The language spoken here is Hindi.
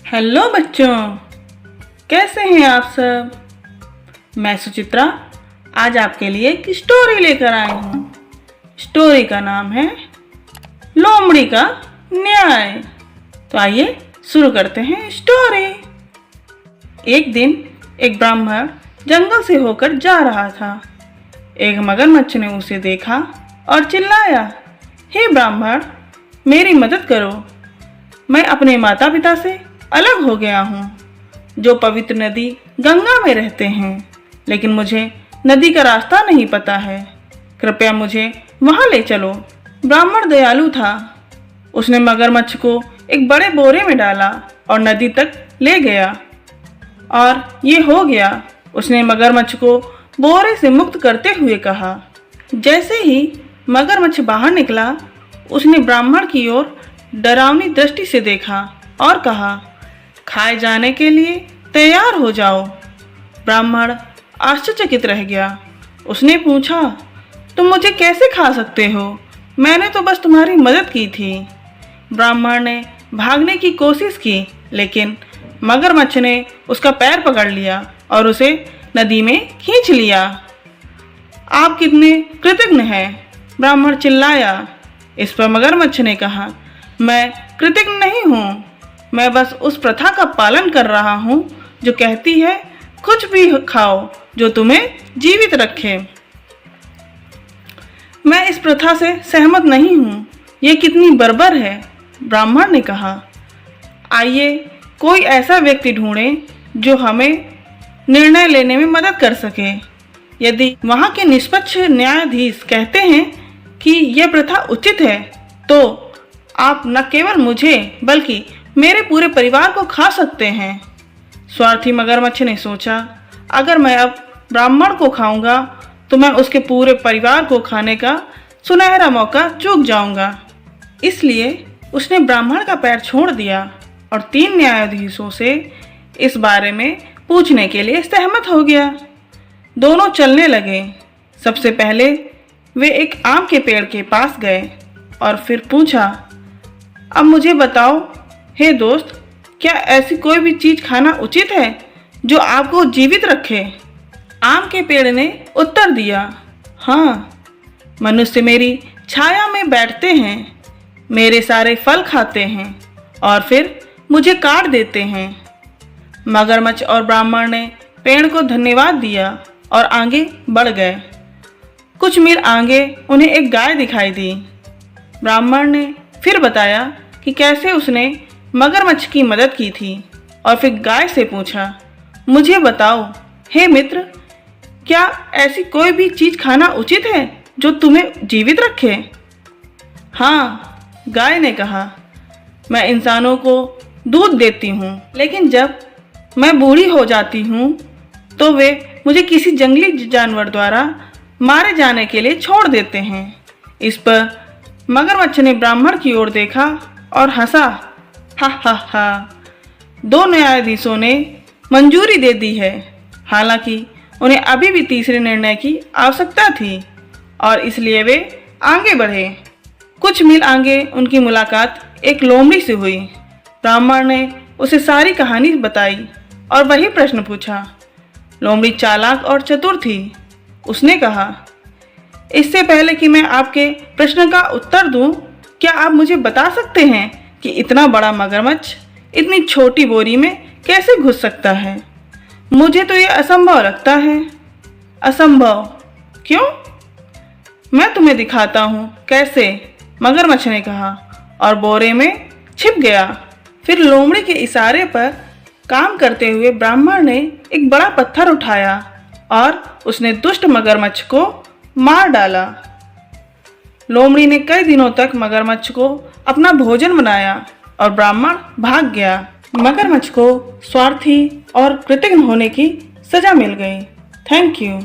हेलो बच्चों, कैसे हैं आप सब। मैं सुचित्रा आज आपके लिए एक स्टोरी लेकर आई हूँ। स्टोरी का नाम है लोमड़ी का न्याय। तो आइए शुरू करते हैं स्टोरी। एक दिन एक ब्राह्मण जंगल से होकर जा रहा था। एक मगरमच्छ ने उसे देखा और चिल्लाया, हे ब्राह्मण, मेरी मदद करो। मैं अपने माता पिता से अलग हो गया हूँ, जो पवित्र नदी गंगा में रहते हैं, लेकिन मुझे नदी का रास्ता नहीं पता है। कृपया मुझे वहाँ ले चलो। ब्राह्मण दयालु था। उसने मगरमच्छ को एक बड़े बोरे में डाला और नदी तक ले गया। और ये हो गया। उसने मगरमच्छ को बोरे से मुक्त करते हुए कहा। जैसे ही मगरमच्छ बाहर निकला, उसने ब्राह्मण की ओर डरावनी दृष्टि से देखा और कहा, खाए जाने के लिए तैयार हो जाओ। ब्राह्मण आश्चर्यचकित रह गया। उसने पूछा, तुम मुझे कैसे खा सकते हो? मैंने तो बस तुम्हारी मदद की थी। ब्राह्मण ने भागने की कोशिश की, लेकिन मगरमच्छ ने उसका पैर पकड़ लिया और उसे नदी में खींच लिया। आप कितने कृतज्ञ हैं, ब्राह्मण चिल्लाया। इस पर मगरमच्छ ने कहा, मैं कृतज्ञ नहीं हूँ, मैं बस उस प्रथा का पालन कर रहा हूँ जो कहती है कुछ भी खाओ जो तुम्हें जीवित रखे। मैं इस प्रथा से सहमत नहीं हूँ, ये कितनी बर्बर है, ब्राह्मण ने कहा। आइए कोई ऐसा व्यक्ति ढूंढें जो हमें निर्णय लेने में मदद कर सके। यदि वहाँ के निष्पक्ष न्यायाधीश कहते हैं कि यह प्रथा उचित है, तो आप न केवल मुझे बल्कि मेरे पूरे परिवार को खा सकते हैं। स्वार्थी मगरमच्छ ने सोचा, अगर मैं अब ब्राह्मण को खाऊंगा तो मैं उसके पूरे परिवार को खाने का सुनहरा मौका चूक जाऊंगा। इसलिए उसने ब्राह्मण का पैर छोड़ दिया और 3 न्यायाधीशों से इस बारे में पूछने के लिए सहमत हो गया। दोनों चलने लगे। सबसे पहले वे एक आम के पेड़ के पास गए और फिर पूछा, अब मुझे बताओ हे दोस्त, क्या ऐसी कोई भी चीज़ खाना उचित है जो आपको जीवित रखे? आम के पेड़ ने उत्तर दिया, हाँ, मनुष्य मेरी छाया में बैठते हैं, मेरे सारे फल खाते हैं और फिर मुझे काट देते हैं। मगरमच्छ और ब्राह्मण ने पेड़ को धन्यवाद दिया और आगे बढ़ गए। कुछ मील आगे उन्हें एक गाय दिखाई दी। ब्राह्मण ने फिर बताया कि कैसे उसने मगरमच्छ की मदद की थी और फिर गाय से पूछा, मुझे बताओ हे मित्र, क्या ऐसी कोई भी चीज़ खाना उचित है जो तुम्हें जीवित रखे? हाँ, गाय ने कहा, मैं इंसानों को दूध देती हूँ, लेकिन जब मैं बूढ़ी हो जाती हूँ तो वे मुझे किसी जंगली जानवर द्वारा मारे जाने के लिए छोड़ देते हैं। इस पर मगरमच्छ ने ब्राह्मण की ओर देखा और हंसा, हा हा हा। 2 न्यायाधीशों ने मंजूरी दे दी है। हालांकि उन्हें अभी भी तीसरे निर्णय की आवश्यकता थी और इसलिए वे आगे बढ़े। कुछ मील आगे उनकी मुलाकात एक लोमड़ी से हुई। ब्राह्मण ने उसे सारी कहानी बताई और वही प्रश्न पूछा। लोमड़ी चालाक और चतुर थी। उसने कहा, इससे पहले कि मैं आपके प्रश्न का उत्तर दूं, क्या आप मुझे बता सकते हैं कि इतना बड़ा मगरमच्छ इतनी छोटी बोरी में कैसे घुस सकता है? मुझे तो ये असंभव लगता है। असंभव? क्यों? मैं तुम्हें दिखाता हूँ कैसे, मगरमच्छ ने कहा और बोरे में छिप गया। फिर लोमड़ी के इशारे पर काम करते हुए ब्राह्मण ने एक बड़ा पत्थर उठाया और उसने दुष्ट मगरमच्छ को मार डाला। लोमड़ी ने कई दिनों तक मगरमच्छ को अपना भोजन बनाया और ब्राह्मण भाग गया। मगरमच्छ को स्वार्थी और कृतज्ञ होने की सजा मिल गई। Thank you.